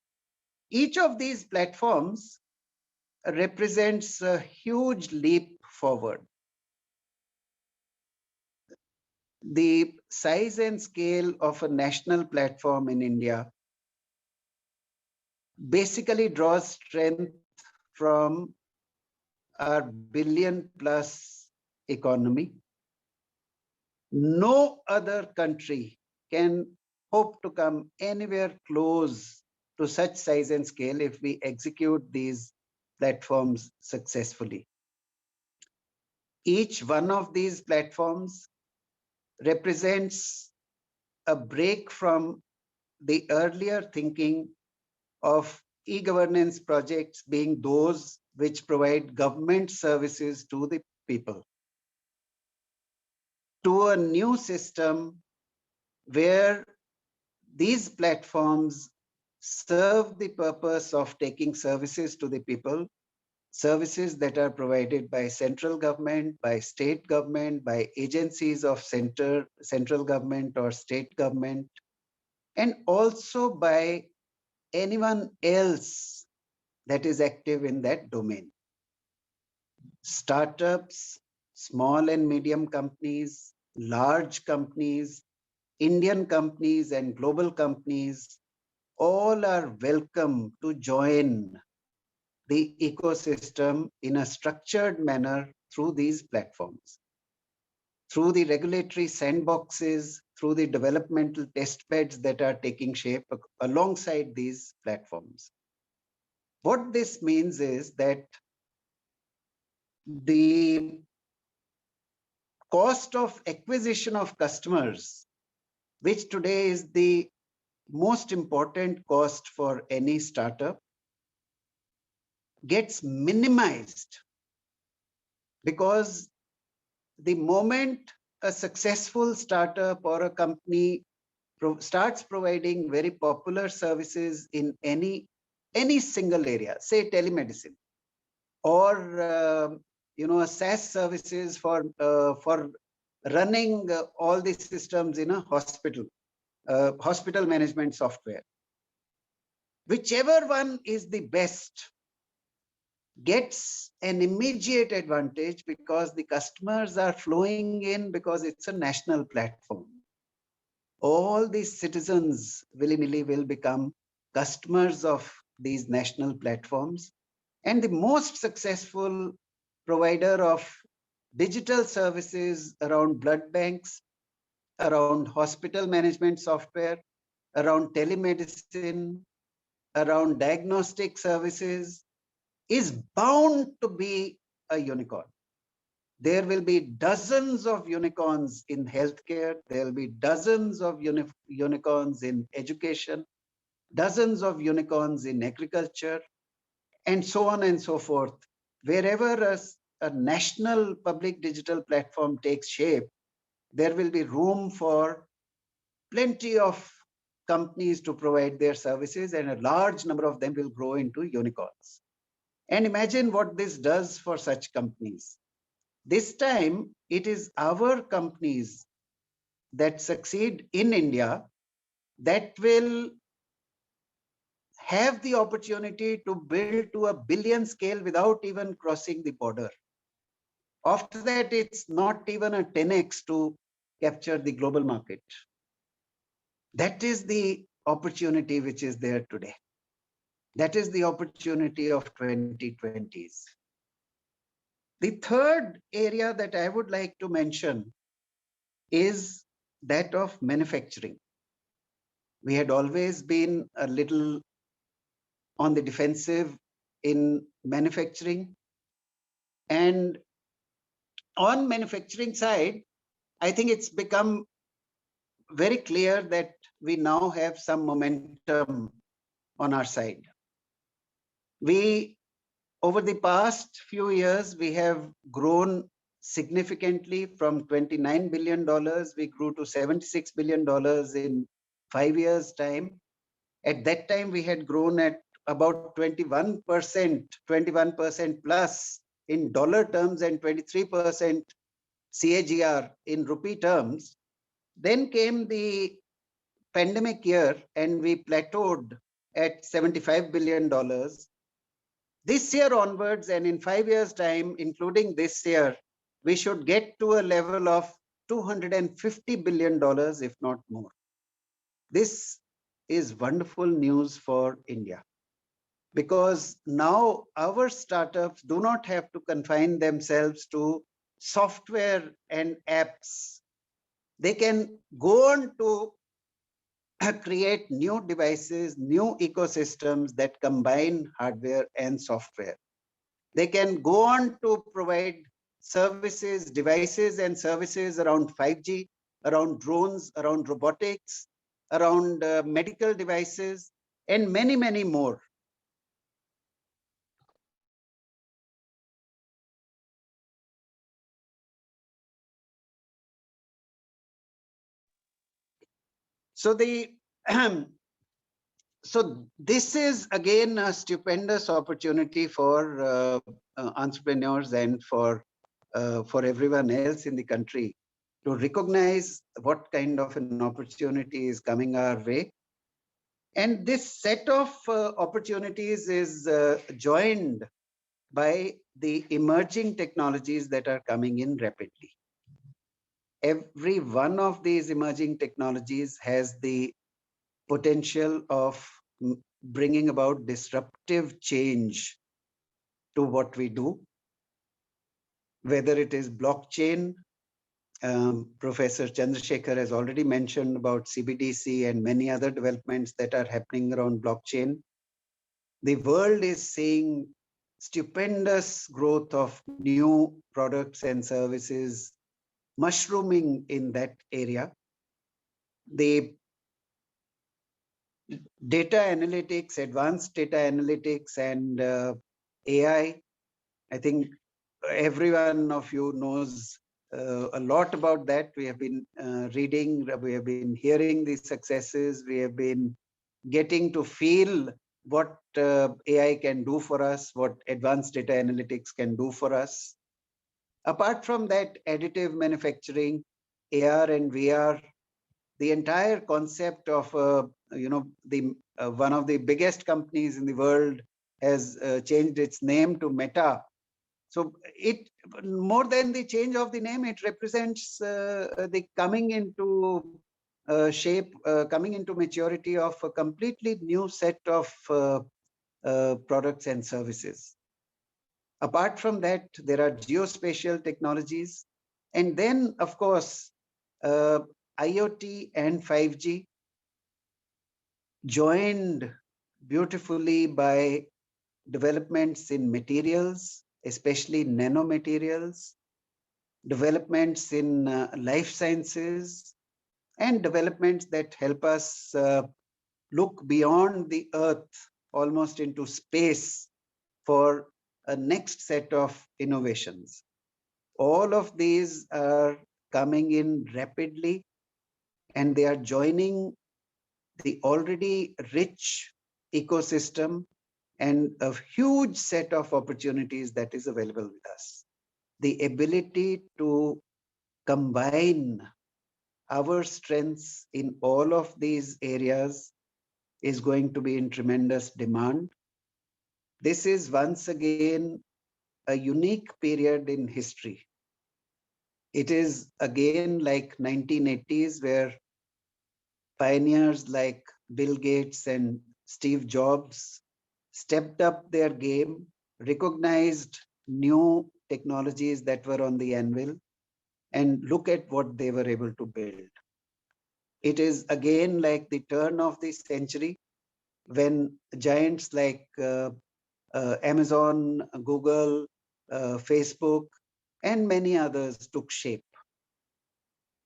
each of these platforms, represents a huge leap forward. The size and scale of a national platform in India basically draws strength from our billion-plus economy. No other country can hope to come anywhere close to such size and scale if we execute these platforms successfully. Each one of these platforms represents a break from the earlier thinking of e-governance projects being those which provide government services to the people, to a new system where these platforms serve the purpose of taking services to the people, services that are provided by central government, by state government, by agencies of central government or state government, and also by anyone else that is active in that domain. Startups, small and medium companies, large companies, Indian companies and global companies, all are welcome to join the ecosystem in a structured manner through these platforms, through the regulatory sandboxes, through the developmental test beds that are taking shape alongside these platforms. What this means is that the cost of acquisition of customers, which today is the most important cost for any startup, gets minimized, because the moment a successful startup or a company starts providing very popular services in any single area, say telemedicine, or a SaaS services for running all these systems in a hospital, hospital management software, whichever one is the best gets an immediate advantage, because the customers are flowing in, because it's a national platform. All these citizens willy-nilly will become customers of these national platforms. And the most successful provider of digital services around blood banks, around hospital management software, around telemedicine, around diagnostic services, is bound to be a unicorn. There will be dozens of unicorns in healthcare. There will be dozens of unicorns in education, dozens of unicorns in agriculture, and so on and so forth. Wherever a national public digital platform takes shape, there will be room for plenty of companies to provide their services, and a large number of them will grow into unicorns. And imagine what this does for such companies. This time, it is our companies that succeed in India that will have the opportunity to build to a billion scale without even crossing the border. After that, it's not even a 10x to capture the global market. That is the opportunity which is there today. That is the opportunity of 2020s. The third area that I would like to mention is that of manufacturing. We had always been a little on the defensive in manufacturing. And on manufacturing side, I think it's become very clear that we now have some momentum on our side. Over the past few years, we have grown significantly. From $29 billion, we grew to $76 billion in 5 years' time. At that time, we had grown at about 21% plus in dollar terms and 23% CAGR in rupee terms. Then came the pandemic year and we plateaued at $75 billion. This year onwards and in 5 years' time, including this year, we should get to a level of $250 billion, if not more. This is wonderful news for India, because now our startups do not have to confine themselves to software and apps. They can go on to create new devices, new ecosystems that combine hardware and software. They can go on to provide services, devices and services around 5G, around drones, around robotics, around medical devices, and many, many more. So so this is again a stupendous opportunity for entrepreneurs and for everyone else in the country to recognize what kind of an opportunity is coming our way. And this set of opportunities is joined by the emerging technologies that are coming in rapidly. Every one of these emerging technologies has the potential of bringing about disruptive change to what we do, whether it is blockchain. Professor Chandrasekhar has already mentioned about CBDC and many other developments that are happening around blockchain. The world is seeing stupendous growth of new products and services mushrooming in that area. The data analytics, advanced data analytics and AI, I think every one of you knows a lot about that. We have been reading, we have been hearing these successes, we have been getting to feel what AI can do for us, what advanced data analytics can do for us. Apart from that, additive manufacturing, AR and VR, the entire concept of one of the biggest companies in the world has changed its name to Meta. So it, more than the change of the name, it represents the coming into shape, coming into maturity of a completely new set of products and services. Apart from that, there are geospatial technologies. And then, of course, IoT and 5G joined beautifully by developments in materials, especially nanomaterials, developments in life sciences, and developments that help us look beyond the earth, almost into space, for a next set of innovations. All of these are coming in rapidly, and they are joining the already rich ecosystem and a huge set of opportunities that is available with us. The ability to combine our strengths in all of these areas is going to be in tremendous demand. This is once again a unique period in history. It is again like 1980s, where pioneers like Bill Gates and Steve Jobs stepped up their game, recognized new technologies that were on the anvil, and look at what they were able to build. It is again like the turn of the century, when giants like Amazon, Google, Facebook, and many others took shape,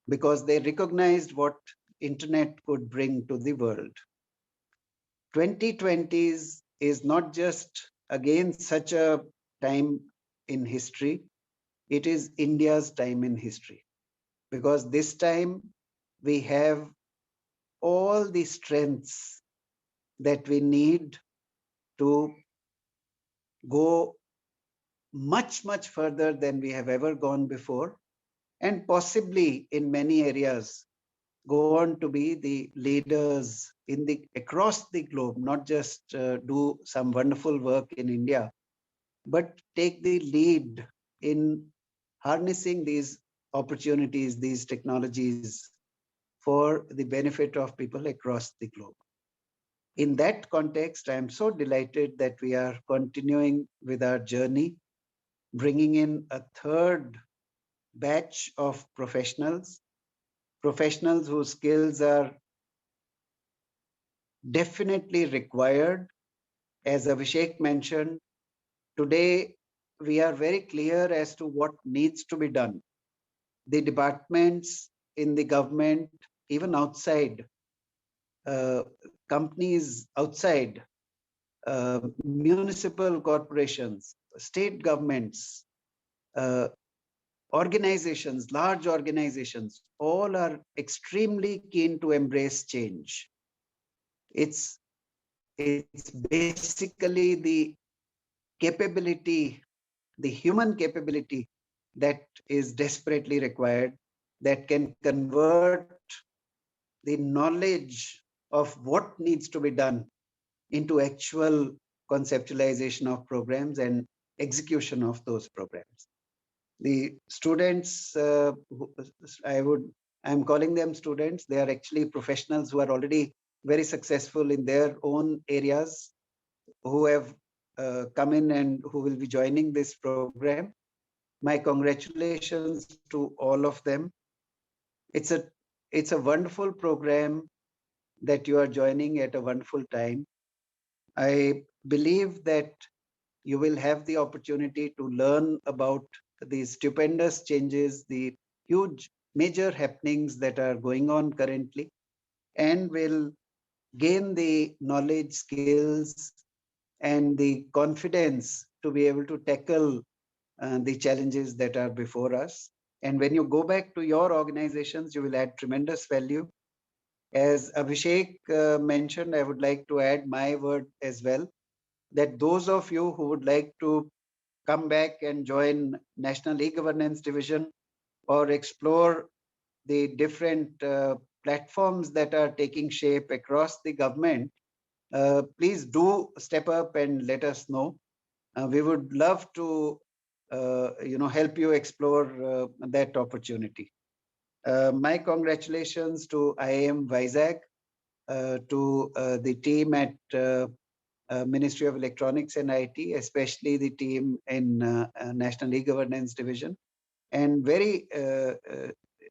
because they recognized what internet could bring to the world. 2020s is not just again such a time in history, it is India's time in history, because this time we have all the strengths that we need to go much, much further than we have ever gone before, and possibly in many areas go on to be the leaders in the across the globe, not just do some wonderful work in India, but take the lead in harnessing these opportunities, these technologies for the benefit of people across the globe. In that context, I am so delighted that we are continuing with our journey, bringing in a third batch of professionals whose skills are definitely required. As Abhishek mentioned, today we are very clear as to what needs to be done. The departments in the government, even outside, companies outside, municipal corporations, state governments, organizations, large organizations, all are extremely keen to embrace change. It's basically the capability, the human capability that is desperately required, that can convert the knowledge of what needs to be done into actual conceptualization of programs and execution of those programs. The students, I'm calling them students, they are actually professionals who are already very successful in their own areas, who have come in and who will be joining this program. My congratulations to all of them. It's a wonderful program that you are joining at a wonderful time. I believe that you will have the opportunity to learn about the stupendous changes, the huge major happenings that are going on currently, and will gain the knowledge, skills, and the confidence to be able to tackle the challenges that are before us. And when you go back to your organizations, you will add tremendous value. As Abhishek mentioned, I would like to add my word as well, that those of you who would like to come back and join National E-Governance Division or explore the different platforms that are taking shape across the government, please do step up and let us know. We would love to help you explore that opportunity. My congratulations to IIM Vizag, to the team at Ministry of Electronics and IT, especially the team in National E-Governance Division, and very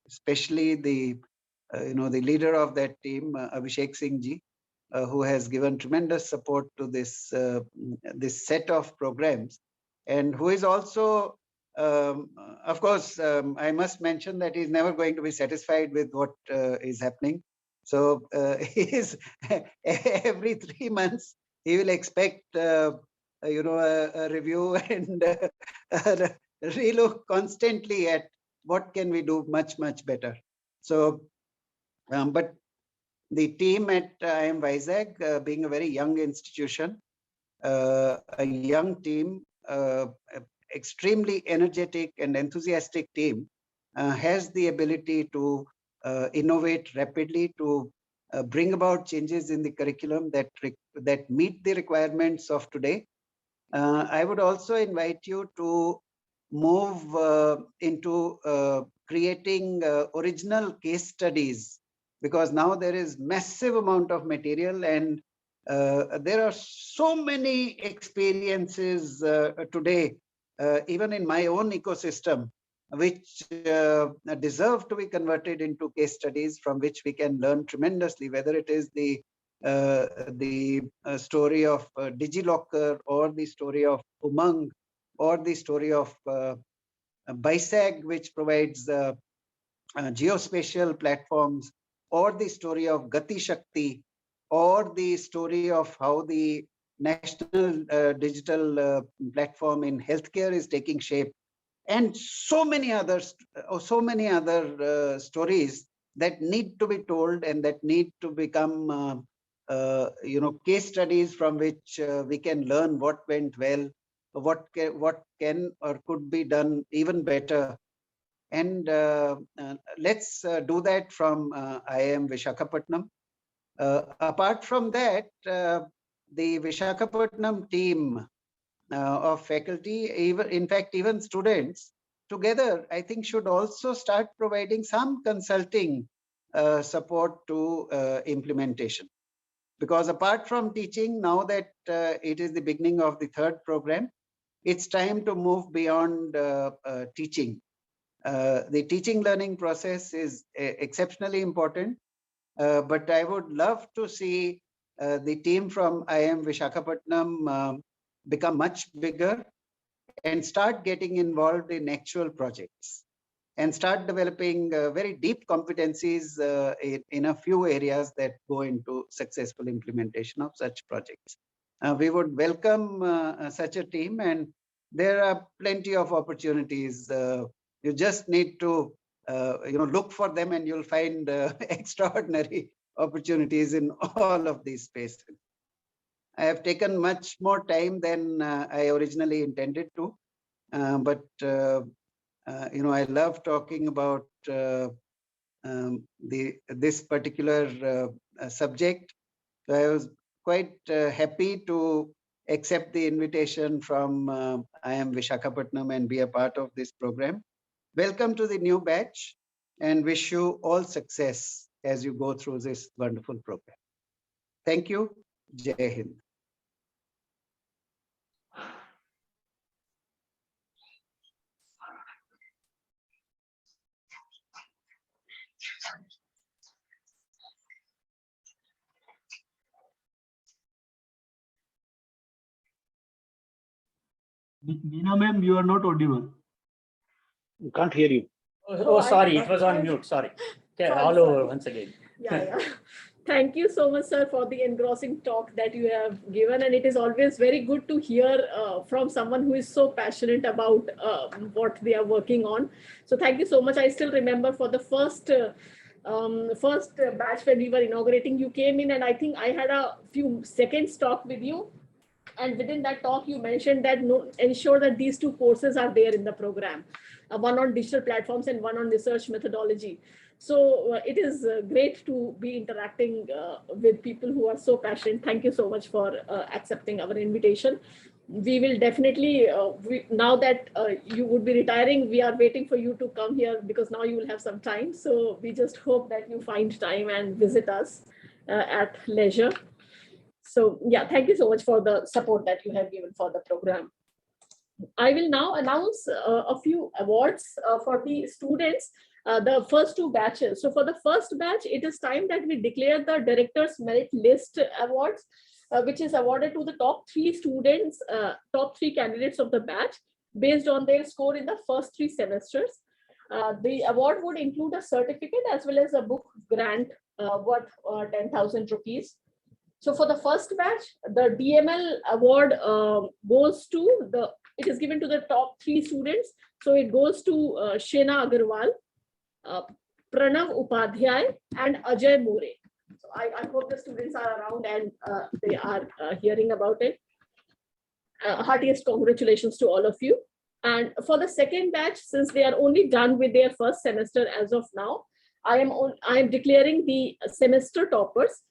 especially the the leader of that team, Abhishek Singh ji, who has given tremendous support to this this set of programs, and who is also, of course, I must mention that he's never going to be satisfied with what is happening. So he is every 3 months he will expect a review and relook constantly at what can we do much better. So, but the team at IIM Vizag, being a very young institution, a young team, extremely energetic and enthusiastic team, has the ability to innovate rapidly, to bring about changes in the curriculum that meet the requirements of today. I would also invite you to move into creating original case studies, because now there is massive amount of material, and there are so many experiences today, even in my own ecosystem, which deserve to be converted into case studies from which we can learn tremendously, whether it is the story of DigiLocker, or the story of Umang, or the story of BISAG, which provides geospatial platforms, or the story of Gati Shakti, or the story of how the national digital platform in healthcare is taking shape, and so many others, stories that need to be told and that need to become case studies from which we can learn what went well, what can or could be done even better. And let's do that from IIM Visakhapatnam. Apart from that, the Visakhapatnam team of faculty, even students together, I think should also start providing some consulting support to implementation. Because apart from teaching, now that it is the beginning of the third program, it's time to move beyond teaching. The teaching learning process is exceptionally important, but I would love to see the team from IIM Visakhapatnam become much bigger and start getting involved in actual projects and start developing very deep competencies in a few areas that go into successful implementation of such projects. We would welcome such a team, and there are plenty of opportunities. You just need to look for them, and you'll find extraordinary opportunities in all of these spaces. I have taken much more time than I originally intended to, but I love talking about this particular subject. So I was quite happy to accept the invitation from IIM Visakhapatnam and be a part of this program. Welcome to the new batch, and wish you all success as you go through this wonderful program. Thank you. Jai Hind. Meena ma'am, you are not audible. We can't hear you. Oh, sorry, it was on mute. Sorry. Okay, all over once again. Yeah. Thank you so much, sir, for the engrossing talk that you have given. And it is always very good to hear from someone who is so passionate about what they are working on. So thank you so much. I still remember for the first batch when we were inaugurating, you came in, and I think I had a few seconds talk with you. And within that talk, you mentioned that ensure that these two courses are there in the program, one on digital platforms and one on research methodology. So it is great to be interacting with people who are so passionate. Thank you so much for accepting our invitation. We will definitely, now that you would be retiring, we are waiting for you to come here because now you will have some time. So we just hope that you find time and visit us at leisure. So yeah, thank you so much for the support that you have given for the program. I will now announce a few awards for the students, the first two batches. So for the first batch, it is time that we declare the Director's Merit List Awards, which is awarded to the top 3 students, top 3 candidates of the batch based on their score in the first 3 semesters. The award would include a certificate as well as a book grant worth 10,000 rupees. So for the first batch, the DML award it is given to the top 3 students. So it goes to Shena Agarwal, Pranav Upadhyay, and Ajay More. So I hope the students are around and they are hearing about it. Heartiest congratulations to all of you. And for the second batch, since they are only done with their first semester as of now, I am declaring the semester toppers.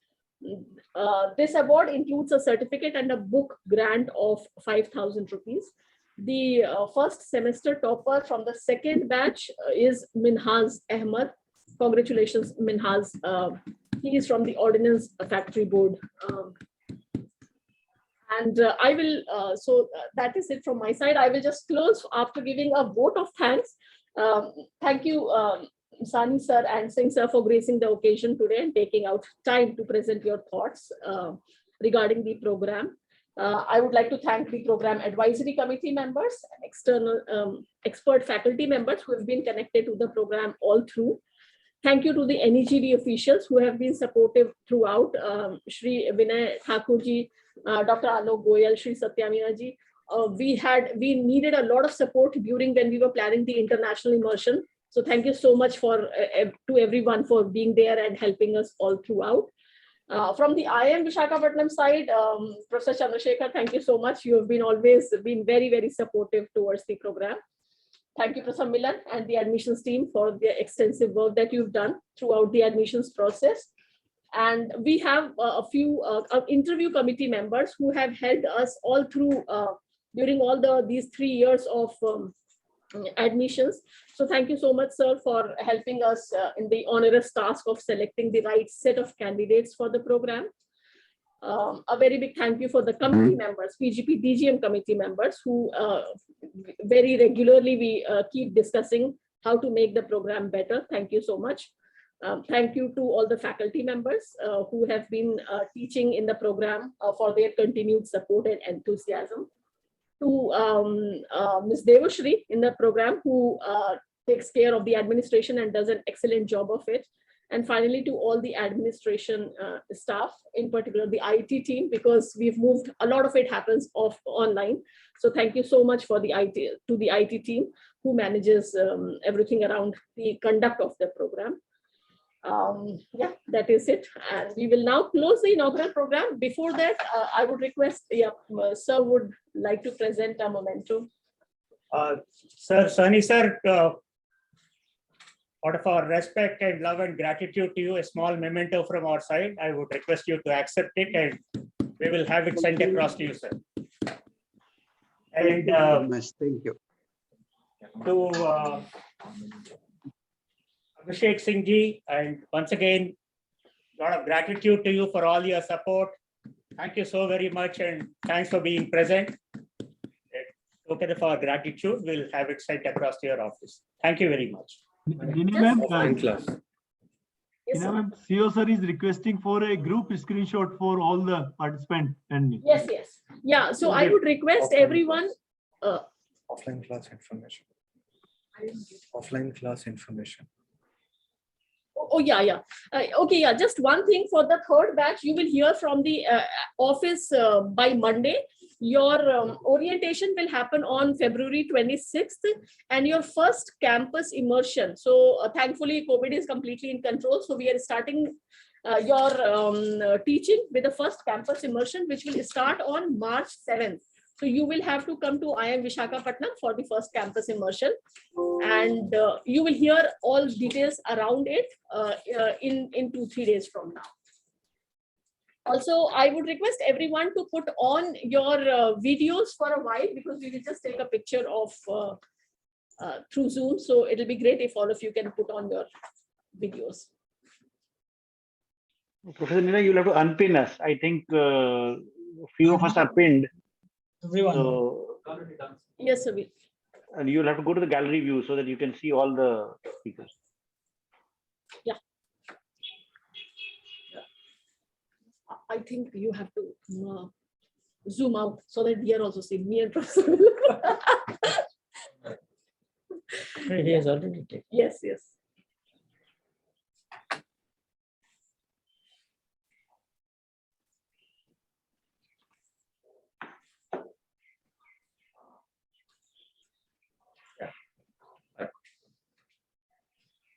This award includes a certificate and a book grant of 5,000 rupees. The first semester topper from the second batch is Minhaz Ahmad. Congratulations, Minhaz. He is from the Ordnance Factory Board. I will, that is it from my side. I will just close after giving a vote of thanks. Thank you, Sahni sir and Singh sir, for gracing the occasion today and taking out time to present your thoughts regarding the program. I would like to thank the program advisory committee members, external expert faculty members who have been connected to the program all through. Thank you to the NeGD officials who have been supportive throughout, Shri Vinay Thakurji, Dr. Alok Goyal, Shri Satyamina ji. We needed a lot of support during when we were planning the international immersion. So thank you so much to everyone for being there and helping us all throughout. From the IIM Visakhapatnam side, Professor Chandrasekhar, thank you so much. You have been always been very, very supportive towards the program. Thank you, Professor Milan and the admissions team for the extensive work that you've done throughout the admissions process. And we have a few interview committee members who have helped us all through during all these 3 years of admissions. So thank you so much, sir, for helping us in the onerous task of selecting the right set of candidates for the program. A very big thank you for the committee members, PGP, DGM committee members, who very regularly we keep discussing how to make the program better. Thank you so much. Thank you to all the faculty members who have been teaching in the program for their continued support and enthusiasm. To Ms. Shri in the program, who takes care of the administration and does an excellent job of it. And finally, to all the administration staff, in particular the IT team, because we've moved, a lot of it happens online. So thank you so much for the IT team who manages everything around the conduct of the program. Yeah, that is it. And we will now close the inaugural program. Before that, I would request, sir would like to present a memento. Sir, Sahani sir, out of our respect and love and gratitude to you, a small memento from our side. I would request you to accept it and we will have it sent across to you, sir. And thank you. To Abhishek Singh ji, and once again, a lot of gratitude to you for all your support. Thank you so very much and thanks for being present. Token of our gratitude, we'll have it sent across to your office. Thank you very much. Offline class. Yes, sir. CEO sir is requesting for a group screenshot for all the participants and me. Yes, yes. Yeah, so I would request everyone. Offline class information. Offline class information. Oh, yeah, yeah. Okay, yeah, just one thing for the third batch, you will hear from the office by Monday. Your orientation will happen on February 26th and your first campus immersion. So thankfully, COVID is completely in control. So we are starting your teaching with the first campus immersion, which will start on March 7th. So you will have to come to IIM Visakhapatnam for the first campus immersion. And you will hear all details around it in 2-3 days from now. Also, I would request everyone to put on your videos for a while, because we will just take a picture of through Zoom. So it'll be great if all of you can put on your videos. Professor Nina, you'll have to unpin us. I think a few of us are pinned. Everyone. So, Yes, sir. and you'll have to go to the gallery view so that you can see all the speakers. Yeah. I think you have to zoom out so that we are also seeing me and Professor. He has already taken. Yes, yes.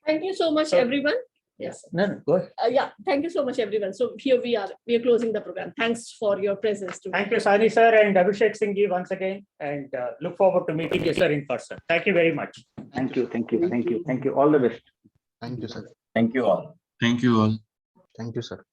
Thank you so much, So- everyone. Yes. No, go ahead. Yeah, thank you so much, everyone. So here we are closing the program. Thanks for your presence today. Thank you, Sahani sir and Abhishek Singh ji once again, and look forward to meeting you, sir, in person. Thank you very much. Thank you, thank you, thank you, thank you. All the best. Thank you, sir. Thank you all. Thank you all. Thank you, sir.